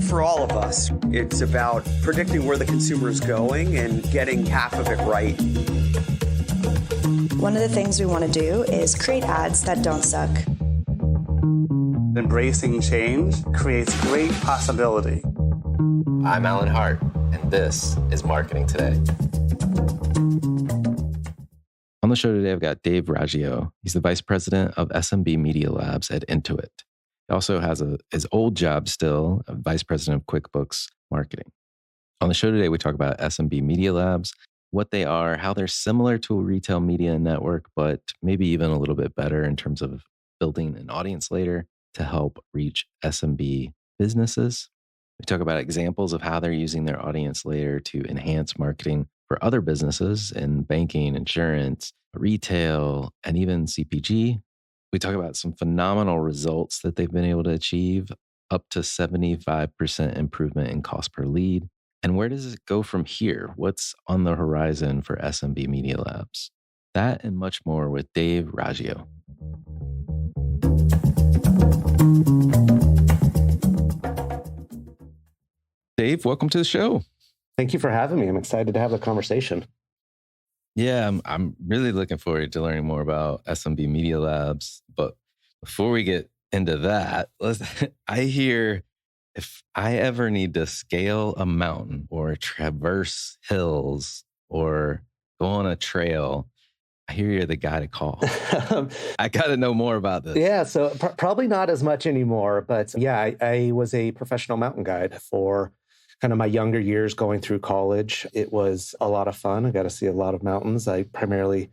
for all of us. It's about predicting where the consumer is going and getting half of it right. One of the things we want to do is create ads that don't suck. Embracing change creates great possibility. I'm Alan Hart, and this is Marketing Today. On the show today, I've got Dave Raggio. He's the Vice President of SMB MediaLabs at Intuit. He also has his old job still, Vice President of QuickBooks Marketing. On the show today, we talk about SMB MediaLabs, what they are, how they're similar to a retail media network, but maybe even a little bit better in terms of building an audience layer to help reach SMB businesses. We talk about examples of how they're using their audience layer to enhance marketing for other businesses in banking, insurance, retail, and even CPG. We talk about some phenomenal results that they've been able to achieve, up to 75% improvement in cost per lead. And where does it go from here? What's on the horizon for SMB MediaLabs? That and much more with Dave Raggio. Dave, welcome to the show. Thank you for having me. I'm excited to have the conversation. Yeah, I'm really looking forward to learning more about SMB MediaLabs. But before we get into that, I hear if I ever need to scale a mountain or traverse hills or go on a trail, I hear you're the guy to call. I got to know more about this. Yeah, so probably not as much anymore. But yeah, I was a professional mountain guide for kind of my younger years going through college. It was a lot of fun. I got to see a lot of mountains. I primarily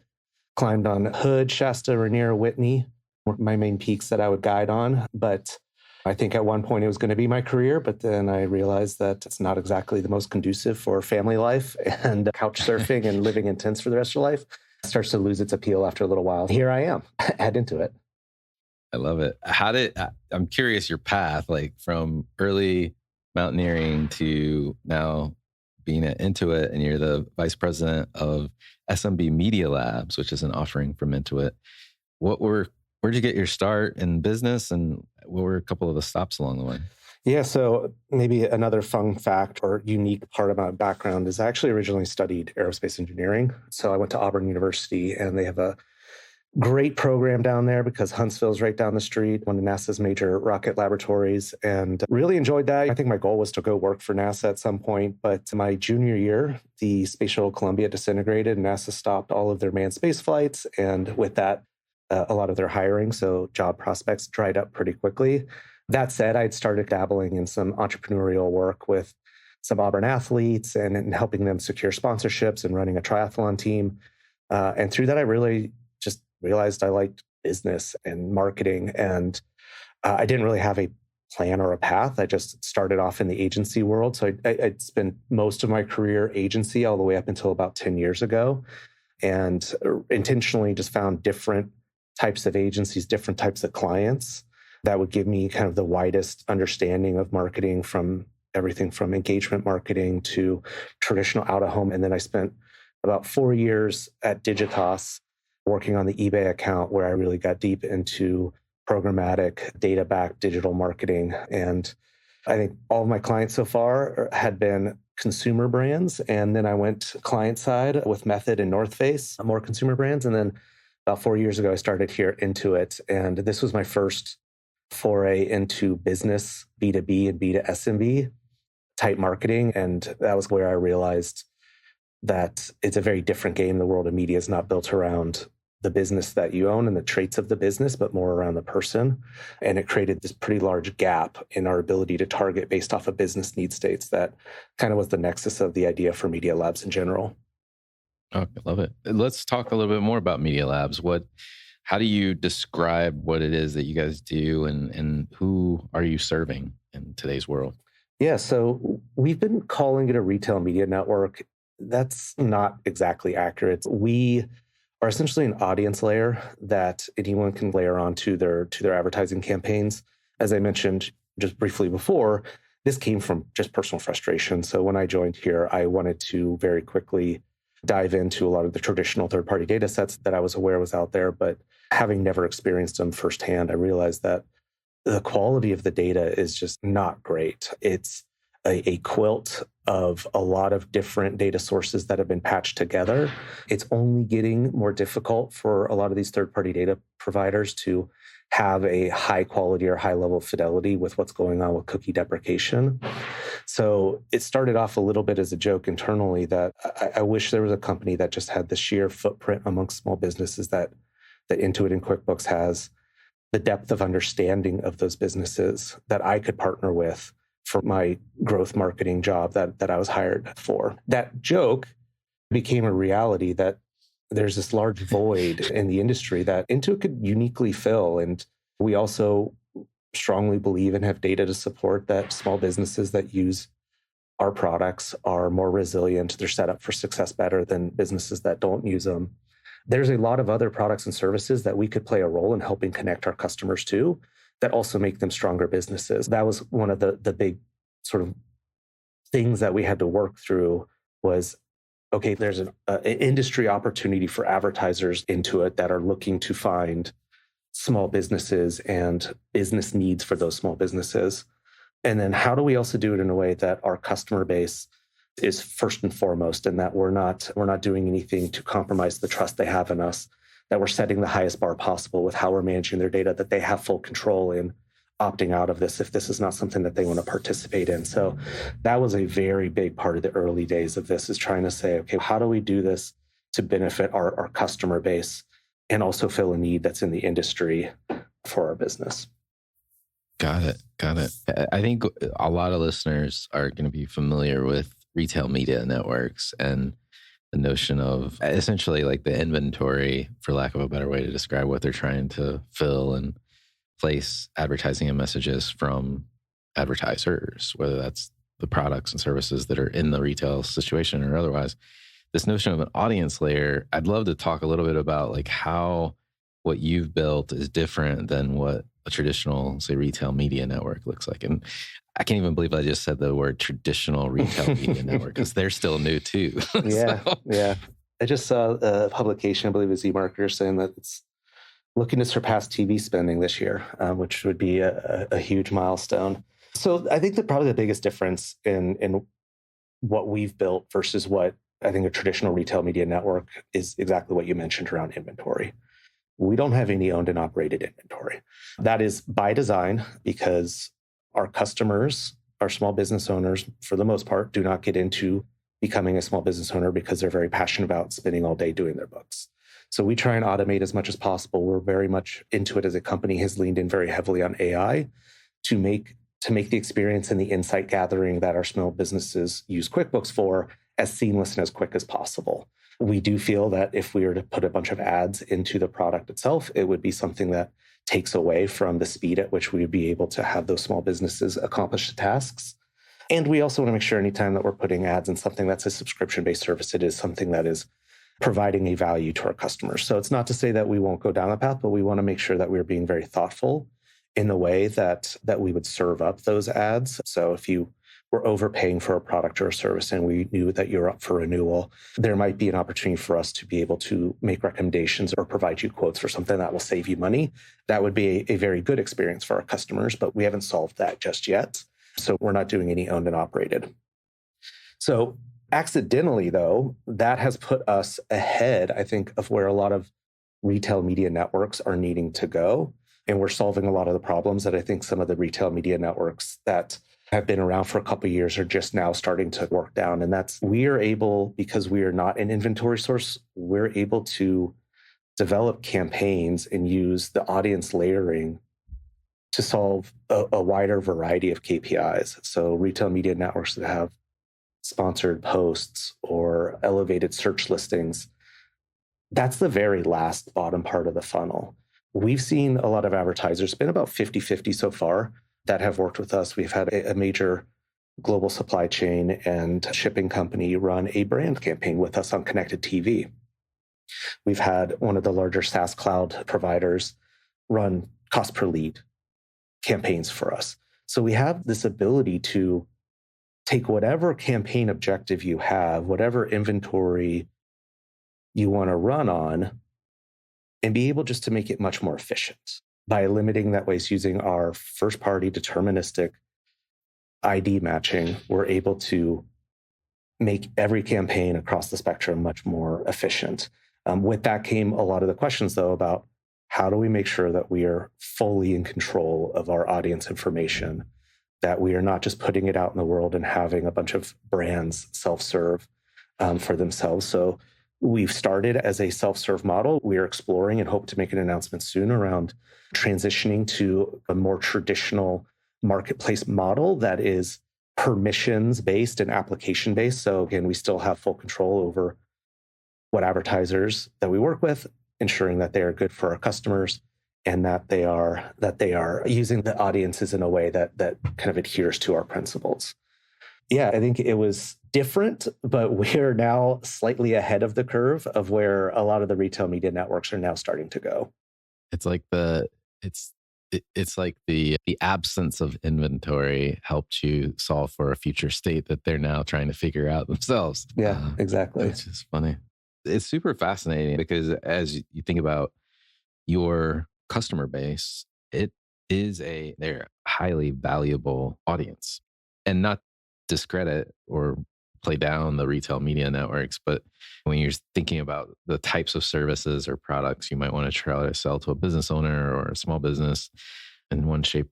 climbed on Hood, Shasta, Rainier, Whitney, were my main peaks that I would guide on. But I think at one point it was going to be my career, but then I realized that it's not exactly the most conducive for family life, and couch surfing and living in tents for the rest of your life starts to lose its appeal after a little while. Here I am, add into it. I love it. I'm curious your path, like from early mountaineering to now being at Intuit, and you're the Vice President of SMB MediaLabs, which is an offering from Intuit. Where'd you get your start in business, and what were a couple of the stops along the way? Yeah, so maybe another fun fact or unique part of my background is I actually originally studied aerospace engineering. So I went to Auburn University, and they have a great program down there because Huntsville's right down the street, one of NASA's major rocket laboratories, and really enjoyed that. I think my goal was to go work for NASA at some point, but my junior year, the Space Shuttle Columbia disintegrated, and NASA stopped all of their manned space flights, and with that, a lot of their hiring, so job prospects dried up pretty quickly. That said, I'd started dabbling in some entrepreneurial work with some Auburn athletes and helping them secure sponsorships and running a triathlon team. And through that, I really just realized I liked business and marketing, and I didn't really have a plan or a path. I just started off in the agency world. So I'd spent most of my career agency all the way up until about 10 years ago, and intentionally just found different types of agencies, different types of clients that would give me kind of the widest understanding of marketing, from everything from engagement marketing to traditional out-of-home. And then I spent about 4 years at Digitas working on the eBay account, where I really got deep into programmatic, data-backed digital marketing. And I think all of my clients so far had been consumer brands. And then I went client side with Method and Northface, more consumer brands. And then about 4 years ago, I started here Intuit. And this was my first foray into business, B2B and B2SMB type marketing. And that was where I realized that it's a very different game. The world of media is not built around the business that you own and the traits of the business, but more around the person. And it created this pretty large gap in our ability to target based off of business need states. That kind of was the nexus of the idea for Media Labs in general. Oh, I love it. Let's talk a little bit more about Media Labs. How do you describe what it is that you guys do, and who are you serving in today's world? Yeah, so we've been calling it a retail media network. That's not exactly accurate. We are essentially an audience layer that anyone can layer onto their advertising campaigns. As I mentioned just briefly before, this came from just personal frustration. So when I joined here, I wanted to very quickly dive into a lot of the traditional third-party data sets that I was aware was out there, but having never experienced them firsthand, I realized that the quality of the data is just not great. It's a quilt of a lot of different data sources that have been patched together. It's only getting more difficult for a lot of these third-party data providers to have a high quality or high level of fidelity with what's going on with cookie deprecation. So it started off a little bit as a joke internally that I wish there was a company that just had the sheer footprint amongst small businesses that Intuit and QuickBooks has, the depth of understanding of those businesses that I could partner with for my growth marketing job that I was hired for. That joke became a reality that there's this large void in the industry that Intuit could uniquely fill. And we also strongly believe and have data to support that small businesses that use our products are more resilient. They're set up for success better than businesses that don't use them. There's a lot of other products and services that we could play a role in helping connect our customers to that also make them stronger businesses. That was one of the big sort of things that we had to work through was, okay, there's an industry opportunity for advertisers into it that are looking to find small businesses and business needs for those small businesses. And then how do we also do it in a way that our customer base is first and foremost, and that we're not doing anything to compromise the trust they have in us, that we're setting the highest bar possible with how we're managing their data, that they have full control in opting out of this if this is not something that they want to participate in. So that was a very big part of the early days of this, is trying to say, okay, how do we do this to benefit our customer base and also fill a need that's in the industry for our business? Got it. I think a lot of listeners are going to be familiar with retail media networks and the notion of essentially like the inventory, for lack of a better way to describe what they're trying to fill and place advertising and messages from advertisers, whether that's the products and services that are in the retail situation or otherwise. This notion of an audience layer, I'd love to talk a little bit about like how what you've built is different than what a traditional, say, retail media network looks like. And I can't even believe I just said the word traditional retail media network, because they're still new too. Yeah. I just saw a publication, I believe it's eMarketer, saying that it's looking to surpass TV spending this year, which would be a huge milestone. So I think that probably the biggest difference in what we've built versus what I think a traditional retail media network is exactly what you mentioned around inventory. We don't have any owned and operated inventory. That is by design, because our customers, our small business owners, for the most part, do not get into becoming a small business owner because they're very passionate about spending all day doing their books. So we try and automate as much as possible. We're very much into it as a company, has leaned in very heavily on AI to make the experience and the insight gathering that our small businesses use QuickBooks for as seamless and as quick as possible. We do feel that if we were to put a bunch of ads into the product itself, it would be something that takes away from the speed at which we would be able to have those small businesses accomplish the tasks. And we also want to make sure anytime that we're putting ads in something that's a subscription-based service, it is something that is providing a value to our customers. So it's not to say that we won't go down that path, but we want to make sure that we're being very thoughtful in the way that we would serve up those ads. So if you were overpaying for a product or a service and we knew that you're up for renewal, there might be an opportunity for us to be able to make recommendations or provide you quotes for something that will save you money. That would be a very good experience for our customers, but we haven't solved that just yet. So we're not doing any owned and operated. So accidentally, though, that has put us ahead, I think, of where a lot of retail media networks are needing to go. And we're solving a lot of the problems that I think some of the retail media networks that have been around for a couple of years are just now starting to work down. And that's, we are able, because we are not an inventory source, we're able to develop campaigns and use the audience layering to solve a wider variety of KPIs. So retail media networks that have sponsored posts or elevated search listings, that's the very last bottom part of the funnel. We've seen a lot of advertisers, been about 50-50 so far, that have worked with us. We've had a major global supply chain and shipping company run a brand campaign with us on connected TV. We've had one of the larger SaaS cloud providers run cost per lead campaigns for us. So we have this ability to take whatever campaign objective you have, whatever inventory you want to run on, and be able just to make it much more efficient. by limiting that waste using our first party deterministic ID matching, we're able to make every campaign across the spectrum much more efficient. With that came a lot of the questions, though, about how do we make sure that we are fully in control of our audience information, that we are not just putting it out in the world and having a bunch of brands self-serve for themselves. So we've started as a self-serve model. We are exploring and hope to make an announcement soon around transitioning to a more traditional marketplace model that is permissions-based and application-based. So again, we still have full control over what advertisers that we work with, ensuring that they are good for our customers and that they are using the audiences in a way that kind of adheres to our principles. Yeah, I think it was different, but we're now slightly ahead of the curve of where a lot of the retail media networks are now starting to go. It's like it's like the absence of inventory helped you solve for a future state that they're now trying to figure out themselves. Yeah, exactly. Which is funny. It's super fascinating because as you think about your customer base, they're a highly valuable audience, and not discredit or play down the retail media networks. But when you're thinking about the types of services or products you might want to try to sell to a business owner or a small business in one shape,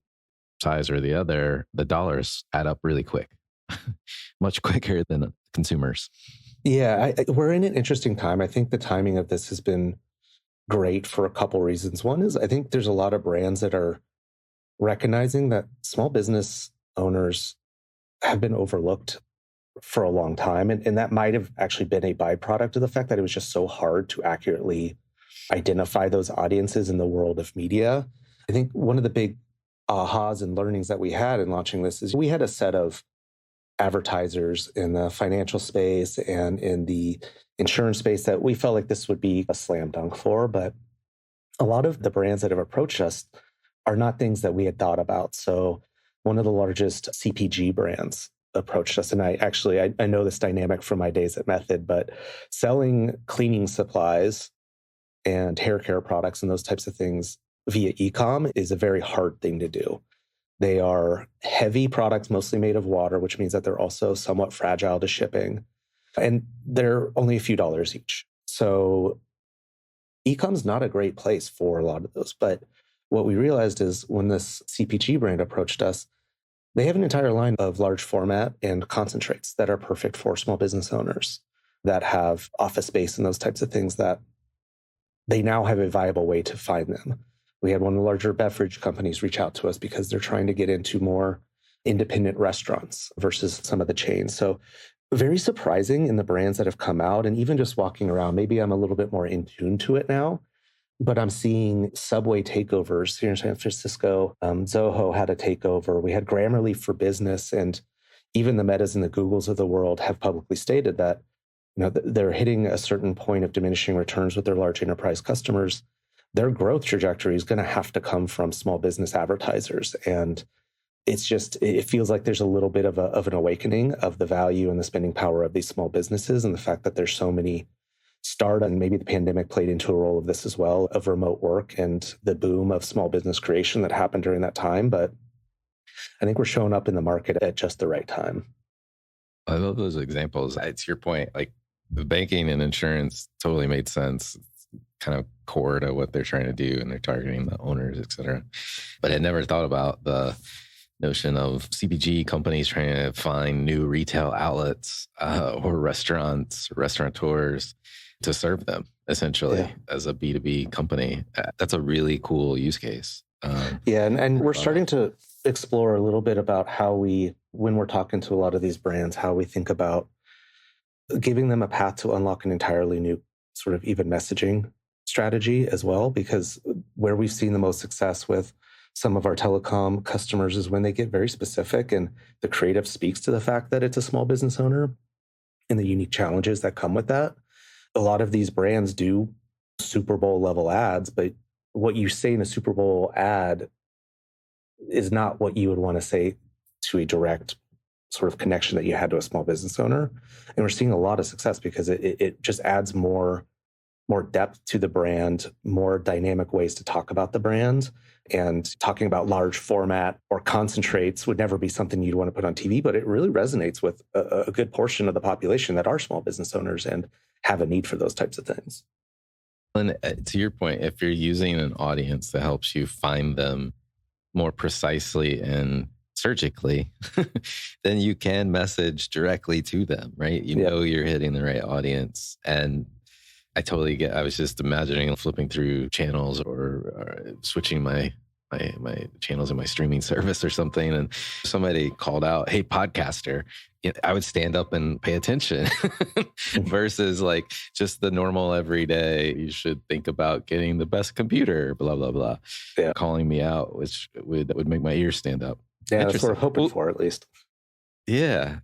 size, or the other, the dollars add up really quick, much quicker than consumers. Yeah, we're in an interesting time. I think the timing of this has been great for a couple reasons. One is I think there's a lot of brands that are recognizing that small business owners have been overlooked for a long time. And that might have actually been a byproduct of the fact that it was just so hard to accurately identify those audiences in the world of media. I think one of the big ahas and learnings that we had in launching this is we had a set of advertisers in the financial space and in the insurance space that we felt like this would be a slam dunk for. But a lot of the brands that have approached us are not things that we had thought about. So one of the largest CPG brands approached us. And I know this dynamic from my days at Method, but selling cleaning supplies and hair care products and those types of things via e-com is a very hard thing to do. They are heavy products, mostly made of water, which means that they're also somewhat fragile to shipping. And they're only a few dollars each. So e-com's not a great place for a lot of those. But what we realized is when this CPG brand approached us, they have an entire line of large format and concentrates that are perfect for small business owners that have office space and those types of things that they now have a viable way to find them. We had one of the larger beverage companies reach out to us because they're trying to get into more independent restaurants versus some of the chains. So very surprising in the brands that have come out. And even just walking around, maybe I'm a little bit more in tune to it now, but I'm seeing Subway takeovers here in San Francisco. Zoho had a takeover. We had Grammarly for Business, and even the Metas and the Googles of the world have publicly stated that they're hitting a certain point of diminishing returns with their large enterprise customers. Their growth trajectory is going to have to come from small business advertisers. And it feels like there's a little bit of an awakening of the value and the spending power of these small businesses, and the fact that there's so many startups, and maybe the pandemic played into a role of this as well, of remote work and the boom of small business creation that happened during that time. But I think we're showing up in the market at just the right time. I love those examples. It's your point, like the banking and insurance totally made sense. Kind of core to what they're trying to do, and they're targeting the owners, et cetera. But I never thought about the notion of CPG companies trying to find new retail outlets or restaurateurs to serve them, essentially, as a B2B company. That's a really cool use case. And we're starting to explore a little bit about how when we're talking to a lot of these brands, how we think about giving them a path to unlock an entirely new sort of even messaging strategy as well, because where we've seen the most success with some of our telecom customers is when they get very specific and the creative speaks to the fact that it's a small business owner and the unique challenges that come with that. A lot of these brands do Super Bowl level ads, but what you say in a Super Bowl ad is not what you would want to say to a direct sort of connection that you had to a small business owner. And we're seeing a lot of success because it just adds more more depth to the brand, more dynamic ways to talk about the brand. And talking about large format or concentrates would never be something you'd want to put on TV, but it really resonates with a good portion of the population that are small business owners and have a need for those types of things. And to your point, if you're using an audience that helps you find them more precisely and surgically, then you can message directly to them, right? You know you're hitting the right audience. And I totally get, I was just imagining flipping through channels or switching my channels in my streaming service or something. And somebody called out, "Hey, podcaster," I would stand up and pay attention versus like just the normal everyday, "You should think about getting the best computer," blah, blah, blah. Yeah. Calling me out, which would make my ears stand up. Yeah, that's what we're hoping for, at least. Yeah.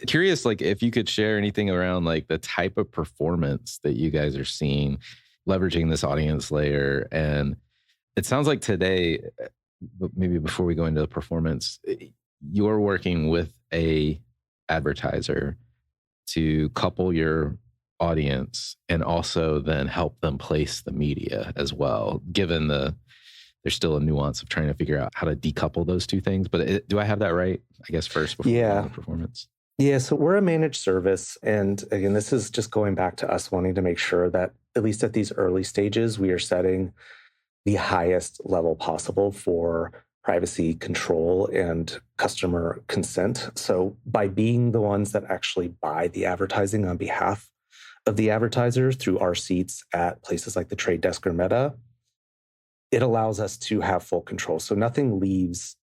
Curious, like if you could share anything around like the type of performance that you guys are seeing leveraging this audience layer. And it sounds like today, but maybe before we go into the performance, you're working with a advertiser to couple your audience and also then help them place the media as well, given there's still a nuance of trying to figure out how to decouple those two things. But do I have that right? I guess first before we go into performance. Yeah, so we're a managed service. And again, this is just going back to us wanting to make sure that, at least at these early stages, we are setting the highest level possible for privacy control and customer consent. So by being the ones that actually buy the advertising on behalf of the advertisers through our seats at places like the Trade Desk or Meta, it allows us to have full control. So nothing leaves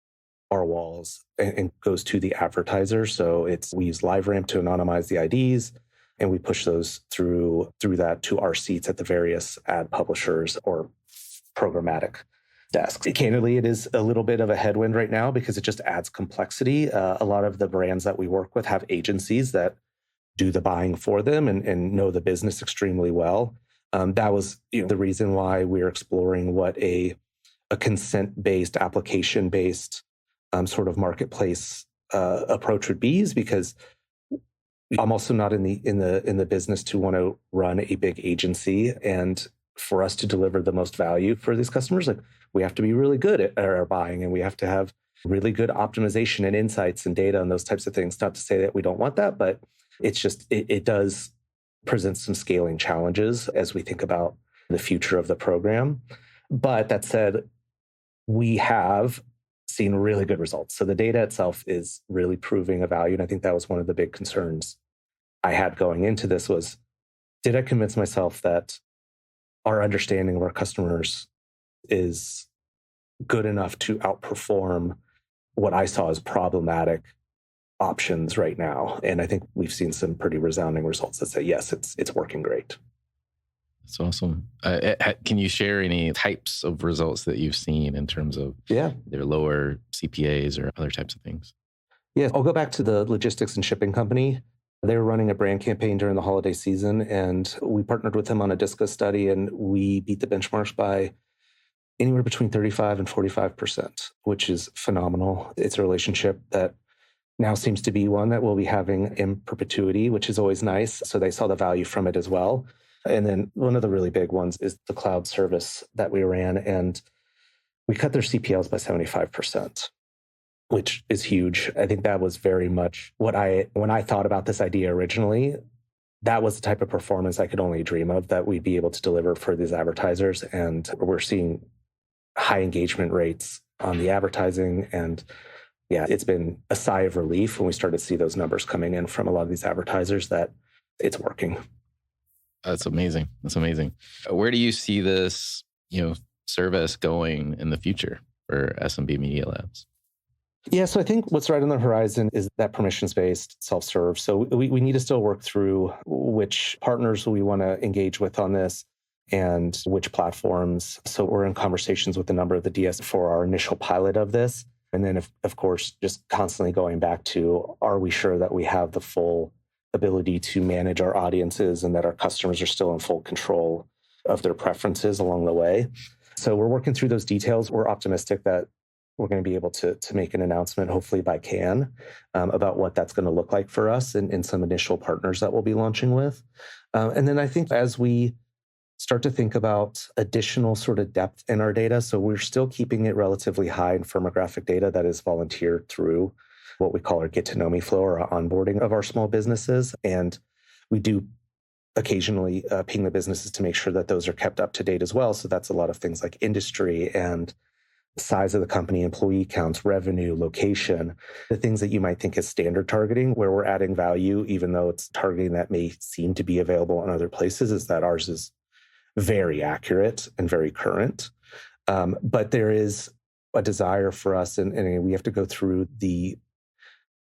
our walls and goes to the advertiser. So we use LiveRamp to anonymize the IDs, and we push those through that to our seats at the various ad publishers or programmatic desks. Candidly, it is a little bit of a headwind right now because it just adds complexity. A lot of the brands that we work with have agencies that do the buying for them and know the business extremely well. That was the reason why we're exploring what a consent-based, application-based sort of marketplace approach would be, is because I'm also not in the business to want to run a big agency. And for us to deliver the most value for these customers, like we have to be really good at our buying, and we have to have really good optimization and insights and data and those types of things. Not to say that we don't want that, but it's just, it does present some scaling challenges as we think about the future of the program. But that said, we have seen really good results. So the data itself is really proving a value. And I think that was one of the big concerns I had going into this was, did I convince myself that our understanding of our customers is good enough to outperform what I saw as problematic options right now? And I think we've seen some pretty resounding results that say, yes, it's working great. That's awesome. Can you share any types of results that you've seen in terms of their lower CPAs or other types of things? Yeah, I'll go back to the logistics and shipping company. They were running a brand campaign during the holiday season, and we partnered with them on a DISCO study, and we beat the benchmarks by anywhere between 35 and 45%, which is phenomenal. It's a relationship that now seems to be one that we'll be having in perpetuity, which is always nice. So they saw the value from it as well. And then one of the really big ones is the cloud service that we ran, and we cut their CPLs by 75%, which is huge. I think that was very much when I thought about this idea originally, that was the type of performance I could only dream of that we'd be able to deliver for these advertisers. And we're seeing high engagement rates on the advertising. And yeah, it's been a sigh of relief when we started to see those numbers coming in from a lot of these advertisers that it's working. That's amazing. That's amazing. Where do you see this, service going in the future for SMB MediaLabs? Yeah, so I think what's right on the horizon is that permissions-based self-serve. So we need to still work through which partners we want to engage with on this and which platforms. So we're in conversations with a number of the DS for our initial pilot of this. And then, of course, just constantly going back to, are we sure that we have the full ability to manage our audiences and that our customers are still in full control of their preferences along the way? So we're working through those details. We're optimistic that we're going to be able to make an announcement, hopefully by Cannes, about what that's going to look like for us and some initial partners that we'll be launching with. And then I think as we start to think about additional sort of depth in our data, so we're still keeping it relatively high in firmographic data that is volunteered through what we call our get to know me flow or our onboarding of our small businesses. And we do occasionally ping the businesses to make sure that those are kept up to date as well. So that's a lot of things like industry and size of the company, employee counts, revenue, location, the things that you might think is standard targeting, where we're adding value, even though it's targeting that may seem to be available in other places, is that ours is very accurate and very current. But there is a desire for us, and we have to go through the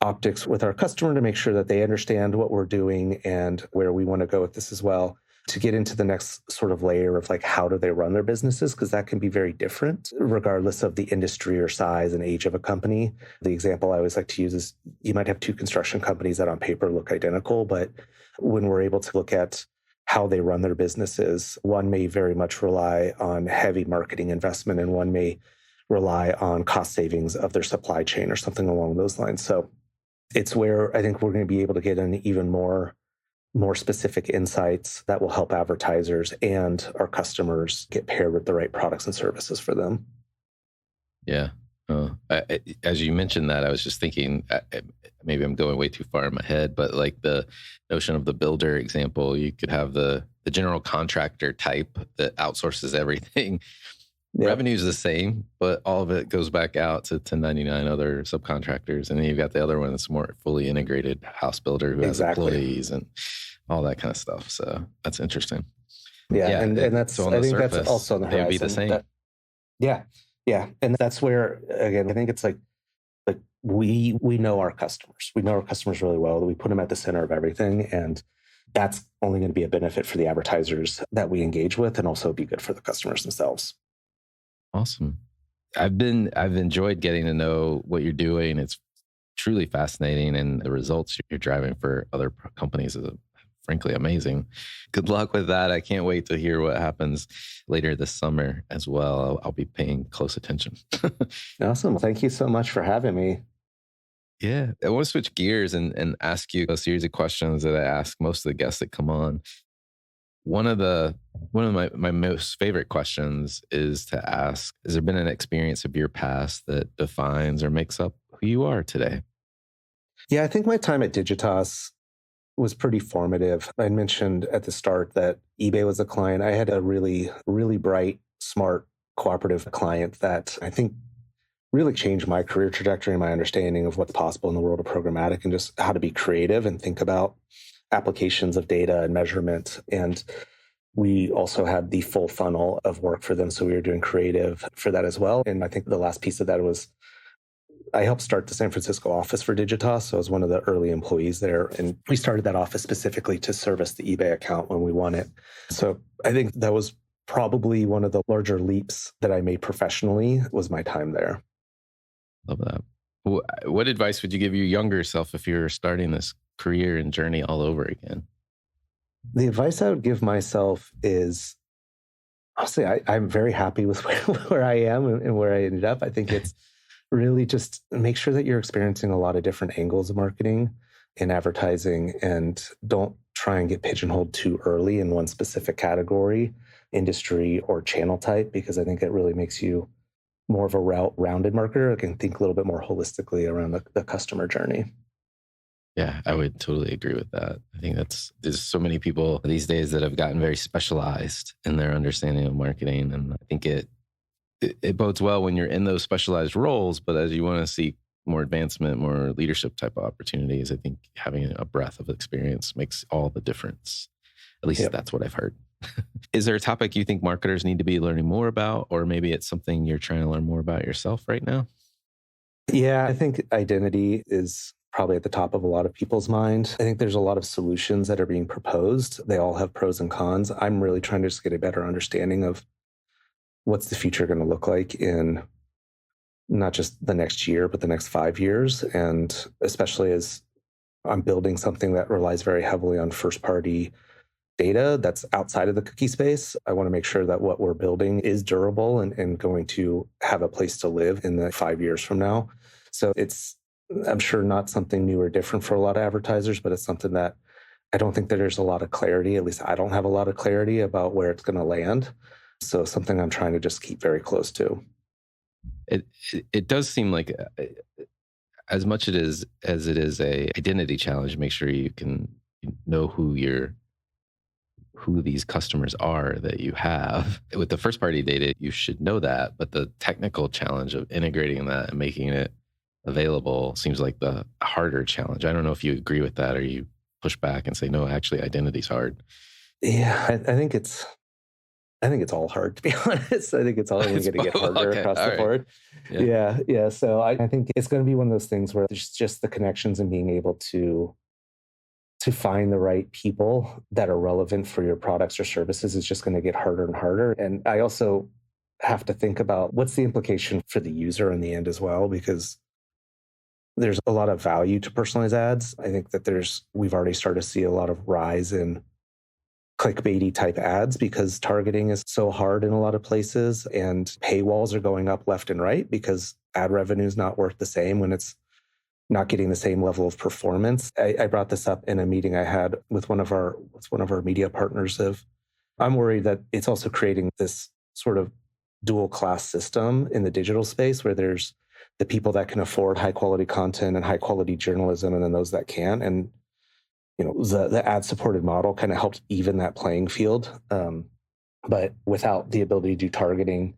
optics with our customer to make sure that they understand what we're doing and where we want to go with this as well, to get into the next sort of layer of like, how do they run their businesses? Because that can be very different regardless of the industry or size and age of a company. The example I always like to use is you might have two construction companies that on paper look identical, but when we're able to look at how they run their businesses, one may very much rely on heavy marketing investment and one may rely on cost savings of their supply chain or something along those lines. So it's where I think we're going to be able to get in even more specific insights that will help advertisers and our customers get paired with the right products and services for them. Yeah. As you mentioned that, I was just thinking, maybe I'm going way too far in my head, but like the notion of the builder example, you could have the general contractor type that outsources everything. Yeah. Revenue is the same, but all of it goes back out to 1099 other subcontractors. And then you've got the other one that's more fully integrated house builder who has employees and all that kind of stuff. So that's interesting. Yeah. And that's, so I think surface, that's also on the horizon. They'd be the same. Yeah. And that's where, again, I think it's like we know our customers. We know our customers really well. We put them at the center of everything. And that's only going to be a benefit for the advertisers that we engage with and also be good for the customers themselves. Awesome. I've enjoyed getting to know what you're doing. It's truly fascinating. And the results you're driving for other companies is frankly amazing. Good luck with that. I can't wait to hear what happens later this summer as well. I'll be paying close attention. Awesome. Thank you so much for having me. Yeah. I want to switch gears and ask you a series of questions that I ask most of the guests that come on. One of my most favorite questions is to ask, has there been an experience of your past that defines or makes up who you are today? Yeah, I think my time at Digitas was pretty formative. I mentioned at the start that eBay was a client. I had a really, really bright, smart, cooperative client that I think really changed my career trajectory and my understanding of what's possible in the world of programmatic and just how to be creative and think about applications of data and measurement. And we also had the full funnel of work for them. So we were doing creative for that as well. And I think the last piece of that was I helped start the San Francisco office for Digitas. So I was one of the early employees there. And we started that office specifically to service the eBay account when we won it. So I think that was probably one of the larger leaps that I made professionally was my time there. Love that. What advice would you give your younger self if you were starting this career and journey all over again? The advice I would give myself is, honestly, I'm very happy with where I am and where I ended up. I think it's really just make sure that you're experiencing a lot of different angles of marketing and advertising, and don't try and get pigeonholed too early in one specific category, industry, or channel type, because I think it really makes you more of a rounded marketer. I can think a little bit more holistically around the customer journey. Yeah, I would totally agree with that. I think there's so many people these days that have gotten very specialized in their understanding of marketing. And I think it bodes well when you're in those specialized roles, but as you want to see more advancement, more leadership type of opportunities, I think having a breadth of experience makes all the difference. At least That's what I've heard. Is there a topic you think marketers need to be learning more about, or maybe it's something you're trying to learn more about yourself right now? Yeah, I think identity is probably at the top of a lot of people's mind. I think there's a lot of solutions that are being proposed. They all have pros and cons. I'm really trying to just get a better understanding of what's the future going to look like in not just the next year, but the next 5 years. And especially as I'm building something that relies very heavily on first-party data that's outside of the cookie space, I want to make sure that what we're building is durable and going to have a place to live in the 5 years from now. So it's, I'm sure, not something new or different for a lot of advertisers, but it's something that I don't think that there's a lot of clarity. At least I don't have a lot of clarity about where it's going to land. So something I'm trying to just keep very close to. It does seem like as much as it is a identity challenge, make sure you can know who these customers are that you have. With the first party data, you should know that, but the technical challenge of integrating that and making it available seems like the harder challenge. I don't know if you agree with that or you push back and say, no, actually identity's hard. Yeah, I think it's all hard, to be honest. I think it's all going to get harder across the board. Yeah. So I think it's going to be one of those things where there's just the connections and being able to find the right people that are relevant for your products or services is just going to get harder and harder. And I also have to think about what's the implication for the user in the end as well, because there's a lot of value to personalized ads. I think that we've already started to see a lot of rise in clickbaity type ads because targeting is so hard in a lot of places, and paywalls are going up left and right because ad revenue is not worth the same when it's not getting the same level of performance. I brought this up in a meeting I had with one of our media partners. I'm worried that it's also creating this sort of dual class system in the digital space where there's the people that can afford high quality content and high quality journalism, and then those that can. And the ad supported model kind of helps even that playing field, but without the ability to do targeting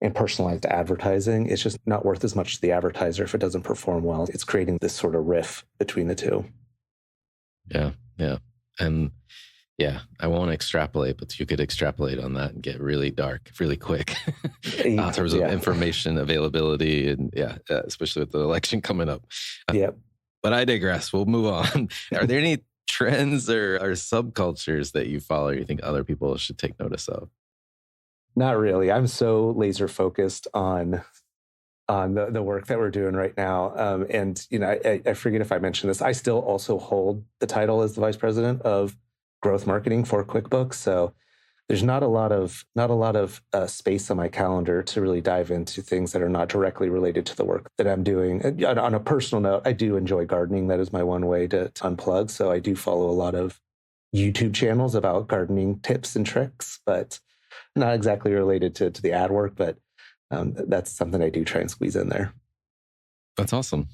and personalized advertising, it's just not worth as much to the advertiser if it doesn't perform well. It's creating this sort of riff between the two. Yeah. And I won't extrapolate, but you could extrapolate on that and get really dark really quick in terms of information availability and especially with the election coming up. But I digress. We'll move on. Are there any trends or subcultures that you follow or you think other people should take notice of? Not really. I'm so laser focused on the work that we're doing right now. And I forget if I mentioned this. I still also hold the title as the vice president of growth marketing for QuickBooks. So there's not a lot of space on my calendar to really dive into things that are not directly related to the work that I'm doing. And on a personal note, I do enjoy gardening. That is my one way to unplug. So I do follow a lot of YouTube channels about gardening tips and tricks, but not exactly related to the ad work. But that's something I do try and squeeze in there. That's awesome.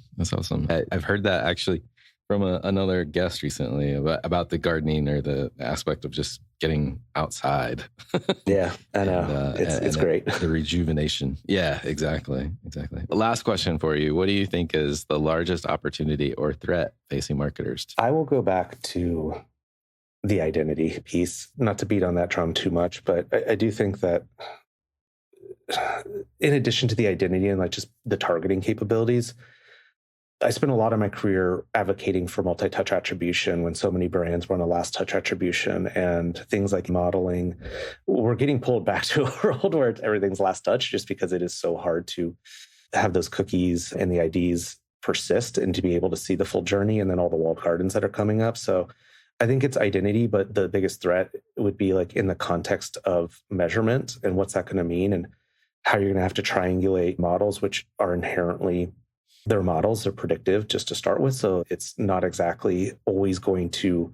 I've heard that actually from another guest recently about the gardening or the aspect of just getting outside. Yeah, I know. It's great. The rejuvenation. Yeah, exactly. The last question for you. What do you think is the largest opportunity or threat facing marketers? I will go back to the identity piece, not to beat on that drum too much, but I do think that in addition to the identity and like just the targeting capabilities, I spent a lot of my career advocating for multi-touch attribution when so many brands were on a last touch attribution, and things like modeling. We're getting pulled back to a world where everything's last touch just because it is so hard to have those cookies and the IDs persist and to be able to see the full journey and then all the walled gardens that are coming up. So I think it's identity, but the biggest threat would be like in the context of measurement and what's that going to mean and how you're going to have to triangulate models, which are inherently their models are predictive just to start with. So it's not exactly always going to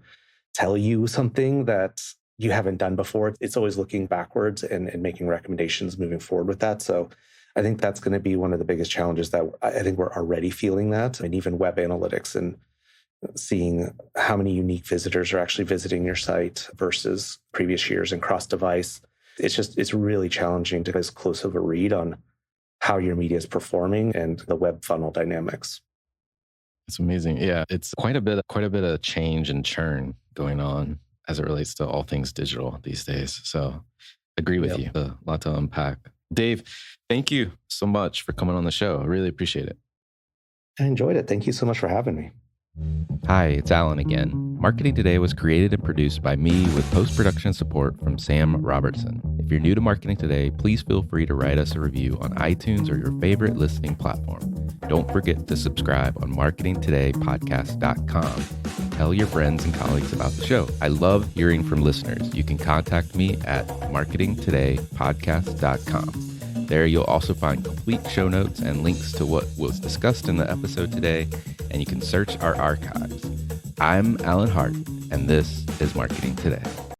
tell you something that you haven't done before. It's always looking backwards and making recommendations moving forward with that. So I think that's going to be one of the biggest challenges that I think we're already feeling that. And even web analytics and seeing how many unique visitors are actually visiting your site versus previous years and cross-device. It's really challenging to get as close of a read on how your media is performing and the web funnel dynamics. It's amazing. Yeah, it's quite a bit of change and churn going on as it relates to all things digital these days. So agree with you. A lot to unpack. Dave, thank you so much for coming on the show. I really appreciate it. I enjoyed it. Thank you so much for having me. Hi, it's Alan again. Marketing Today was created and produced by me with post-production support from Sam Robertson. If you're new to Marketing Today, please feel free to write us a review on iTunes or your favorite listening platform. Don't forget to subscribe on marketingtodaypodcast.com. Tell your friends and colleagues about the show. I love hearing from listeners. You can contact me at marketingtodaypodcast.com. There you'll also find complete show notes and links to what was discussed in the episode today, and you can search our archives. I'm Alan Hart, and this is Marketing Today.